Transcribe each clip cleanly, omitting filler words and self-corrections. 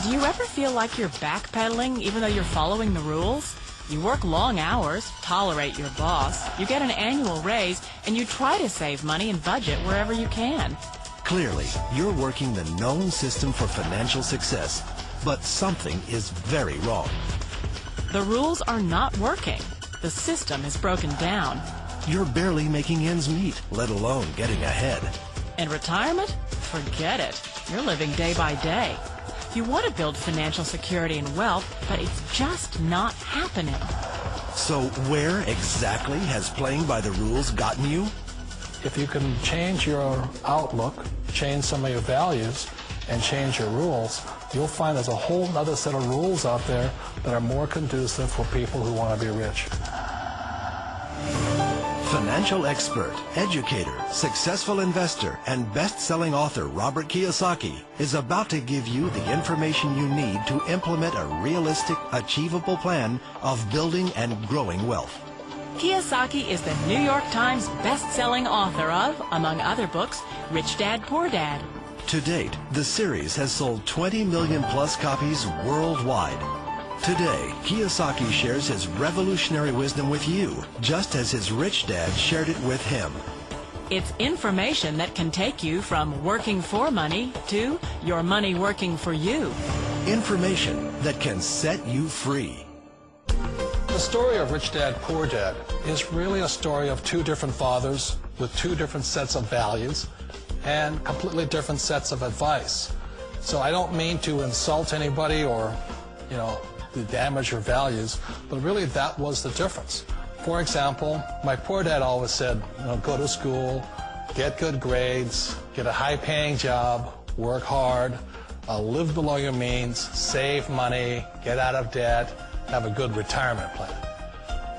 Do you ever feel like you're backpedaling even though you're following the rules? You work long hours, tolerate your boss, you get an annual raise, and you try to save money and budget wherever you can. Clearly, you're working the known system for financial success, but something is very wrong. The rules are not working. The system is broken down. You're barely making ends meet, let alone getting ahead. And retirement? Forget it. You're living day by day. You want to build financial security and wealth, but it's just not happening. So where exactly has playing by the rules gotten you? If you can change your outlook, change some of your values, and change your rules, you'll find there's a whole other set of rules out there that are more conducive for people who want to be rich. Financial expert, educator, successful investor, and best-selling author Robert Kiyosaki is about to give you the information you need to implement a realistic, achievable plan of building and growing wealth. Kiyosaki is the New York Times best-selling author of, among other books, Rich Dad, Poor Dad. To date, the series has sold 20 million plus copies worldwide. Today, Kiyosaki shares his revolutionary wisdom with you, just as his rich dad shared it with him. It's information that can take you from working for money to your money working for you. Information that can set you free. The story of Rich Dad, Poor Dad is really a story of two different fathers with two different sets of values and completely different sets of advice. So I don't mean to insult anybody or, to damage your values, but really that was the difference. For example, my poor dad always said, go to school, get good grades, get a high-paying job, work hard, live below your means, save money, get out of debt, have a good retirement plan.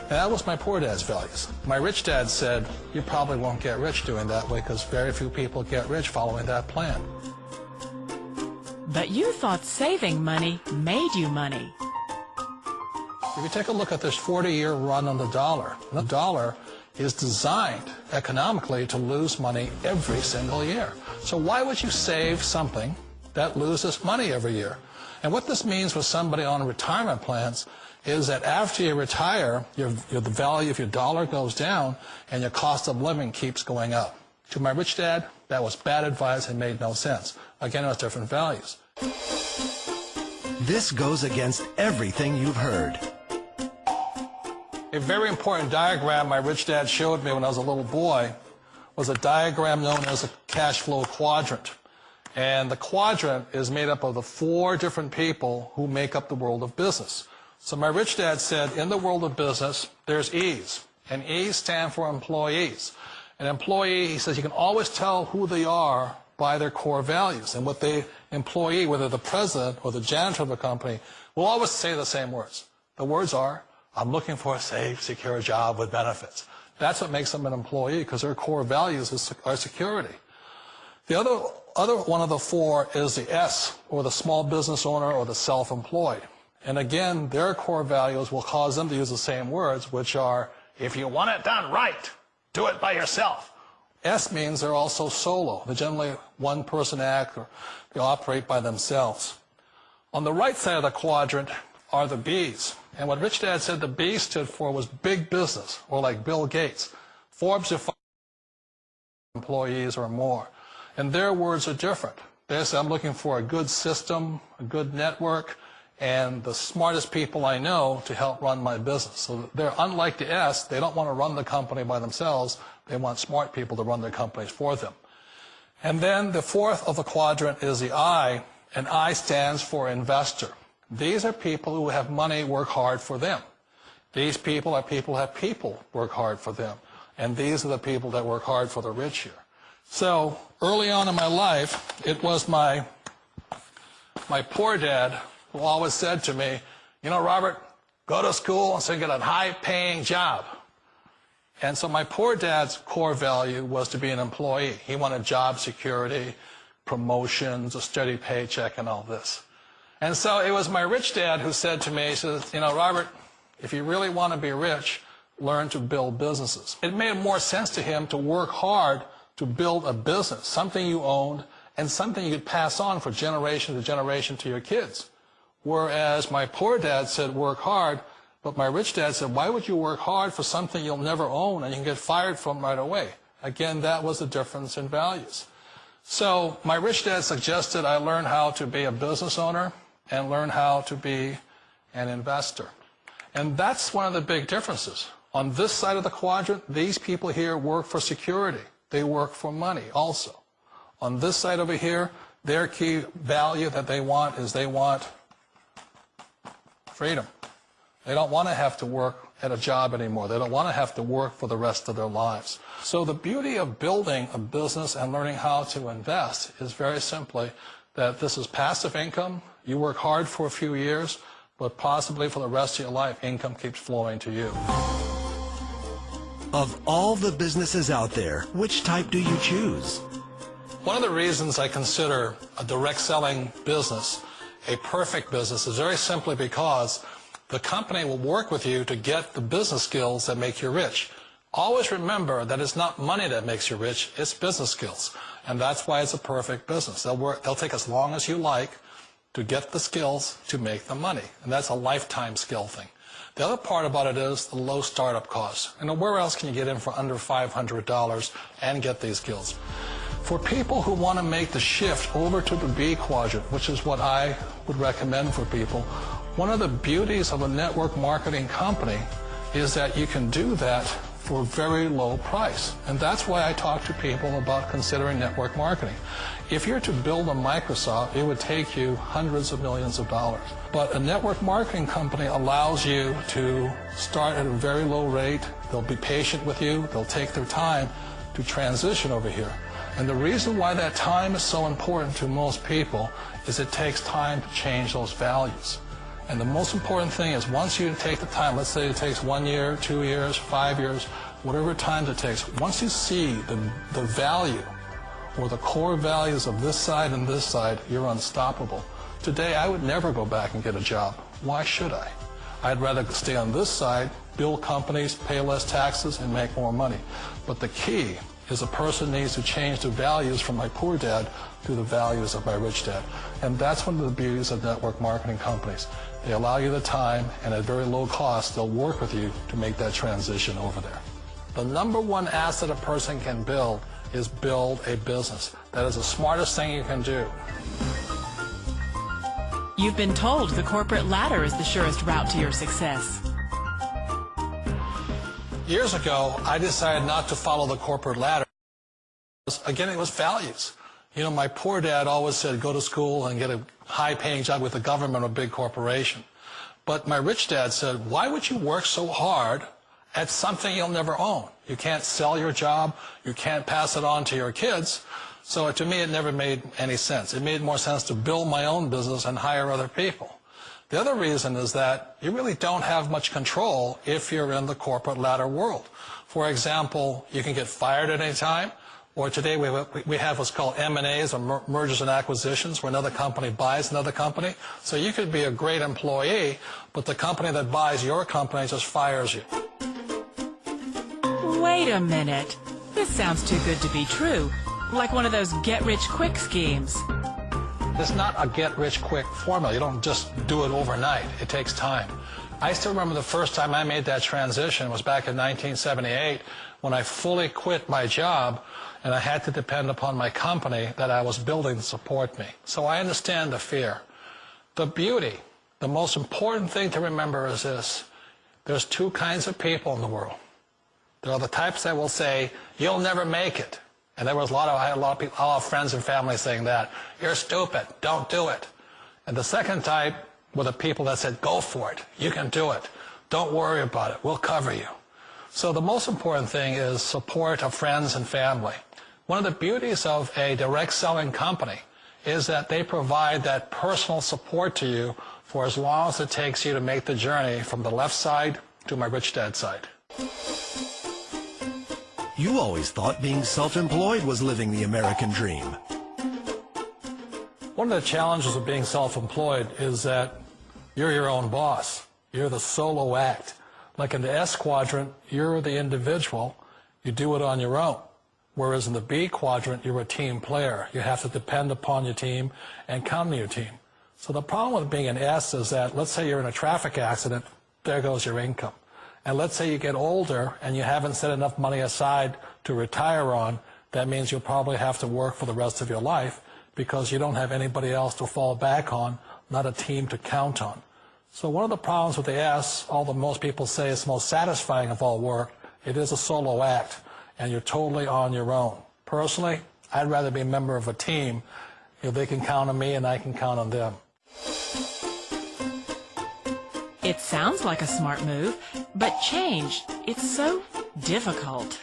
And that was my poor dad's values. My rich dad said, you probably won't get rich doing that way because very few people get rich following that plan. But you thought saving money made you money. If you take a look at this 40-year run on the dollar is designed economically to lose money every single year. So why would you save something that loses money every year? And what this means for somebody on retirement plans is that after you retire, the value of your dollar goes down and your cost of living keeps going up. To my rich dad, that was bad advice and made no sense. Again, it was different values. This goes against everything you've heard. A very important diagram my rich dad showed me when I was a little boy was a diagram known as a cash flow quadrant. And the quadrant is made up of the 4 different people who make up the world of business. So my rich dad said, in the world of business, there's E's. And E's stand for employees. An employee, he says, you can always tell who they are by their core values. And what the employee, whether the president or the janitor of the company, will always say the same words. The words are, I'm looking for a safe, secure job with benefits. That's what makes them an employee, because their core values are security. The other one of the 4 is the S, or the small business owner or the self-employed. And again, their core values will cause them to use the same words, which are, if you want it done right, do it by yourself. S means they're also solo. They're generally one-person act, or they operate by themselves. On the right side of the quadrant are the B's. And what Rich Dad said the B stood for was big business, or like Bill Gates. Forbes are 5 employees or more. And their words are different. They say, I'm looking for a good system, a good network, and the smartest people I know to help run my business. So they're unlike the S. They don't want to run the company by themselves. They want smart people to run their companies for them. And then the 4th of the quadrant is the I, and I stands for investor. These are people who have money work hard for them. These people are people who have people work hard for them. And these are the people that work hard for the rich here. So early on in my life, it was my poor dad who always said to me, Robert, go to school and so get a high-paying job. And so my poor dad's core value was to be an employee. He wanted job security, promotions, a steady paycheck, and all this. And so it was my rich dad who said to me, he says, Robert, if you really want to be rich, learn to build businesses. It made more sense to him to work hard to build a business, something you owned and something you could pass on for generation to generation to your kids. Whereas my poor dad said work hard, but my rich dad said, why would you work hard for something you'll never own and you can get fired from right away? Again, that was the difference in values. So my rich dad suggested I learn how to be a business owner and learn how to be an investor. And that's one of the big differences. On this side of the quadrant, these people here work for security. They work for money also. On this side over here, their key value that they want is they want freedom. They don't want to have to work at a job anymore. They don't want to have to work for the rest of their lives. So the beauty of building a business and learning how to invest is very simply that this is passive income. You work hard for a few years, but possibly for the rest of your life, income keeps flowing to you. Of all the businesses out there, which type do you choose? One of the reasons I consider a direct selling business a perfect business is very simply because the company will work with you to get the business skills that make you rich. Always remember that it's not money that makes you rich, it's business skills. And that's why it's a perfect business. They'll take as long as you like to get the skills to make the money. And that's a lifetime skill thing. The other part about it is the low startup costs. And where else can you get in for under $500 and get these skills? For people who want to make the shift over to the B quadrant, which is what I would recommend for people, one of the beauties of a network marketing company is that you can do that for a very low price. And that's why I talk to people about considering network marketing. If you're to build a Microsoft, it would take you hundreds of millions of dollars. But a network marketing company allows you to start at a very low rate. They'll be patient with you. They'll take their time to transition over here. And the reason why that time is so important to most people is it takes time to change those values. And the most important thing is once you take the time, let's say it takes 1 year, 2 years, 5 years, whatever time it takes, once you see the value or the core values of this side and this side, you're unstoppable. Today, I would never go back and get a job. Why should I? I'd rather stay on this side, build companies, pay less taxes, and make more money. But the key is a person needs to change the values from my poor dad to the values of my rich dad. And that's one of the beauties of network marketing companies. They allow you the time, and at very low cost, they'll work with you to make that transition over there. The number one asset a person can build is build a business. That is the smartest thing you can do. You've been told the corporate ladder is the surest route to your success. Years ago, I decided not to follow the corporate ladder. Again, it was values. You know, my poor dad always said, go to school and get a high-paying job with the government or a big corporation. But my rich dad said, why would you work so hard at something you'll never own? You can't sell your job. You can't pass it on to your kids. So to me, it never made any sense. It made more sense to build my own business and hire other people. The other reason is that you really don't have much control if you're in the corporate ladder world. For example, you can get fired at any time, or today we have what's called M&As, or mergers and acquisitions, where another company buys another company. So you could be a great employee, but the company that buys your company just fires you. Wait a minute. This sounds too good to be true. Like one of those get-rich-quick schemes. It's not a get-rich-quick formula. You don't just do it overnight. It takes time. I still remember the first time I made that transition was back in 1978 when I fully quit my job and I had to depend upon my company that I was building to support me. So I understand the fear. The beauty, the most important thing to remember is this. There's two kinds of people in the world. There are the types that will say, you'll never make it. And I had a lot of people, all friends and family saying that. You're stupid. Don't do it. And the second type were the people that said, go for it. You can do it. Don't worry about it. We'll cover you. So the most important thing is support of friends and family. One of the beauties of a direct selling company is that they provide that personal support to you for as long as it takes you to make the journey from the left side to my rich dad side. You always thought being self-employed was living the American dream. One of the challenges of being self-employed is that you're your own boss. You're the solo act. Like in the S quadrant, you're the individual. You do it on your own. Whereas in the B quadrant, you're a team player. You have to depend upon your team and count on your team. So the problem with being an S is that, let's say you're in a traffic accident, there goes your income. And let's say you get older and you haven't set enough money aside to retire on, that means you'll probably have to work for the rest of your life because you don't have anybody else to fall back on, not a team to count on. So one of the problems with the S, although most people say it's the most satisfying of all work, it is a solo act, and you're totally on your own. Personally, I'd rather be a member of a team. They can count on me and I can count on them. It sounds like a smart move, but change, it's so difficult.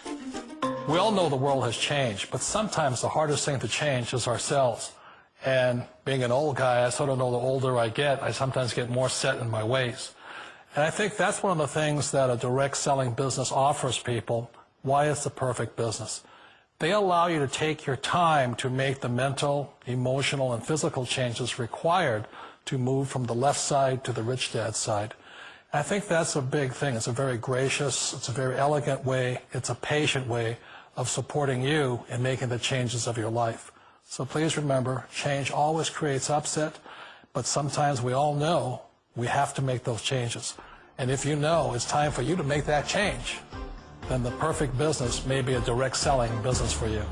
We all know the world has changed, but sometimes the hardest thing to change is ourselves. And being an old guy, I sort of know the older I get, I sometimes get more set in my ways. And I think that's one of the things that a direct selling business offers people, why it's the perfect business. They allow you to take your time to make the mental, emotional, and physical changes required to move from the left side to the rich dad side. I think that's a big thing. It's a very gracious, it's a very elegant way, it's a patient way of supporting you in making the changes of your life. So please remember, change always creates upset, but sometimes we all know we have to make those changes. And if you know it's time for you to make that change, then the perfect business may be a direct selling business for you.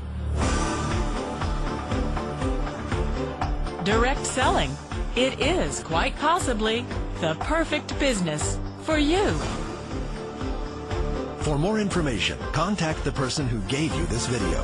Direct selling. It is quite possibly the perfect business for you. For more information, contact the person who gave you this video.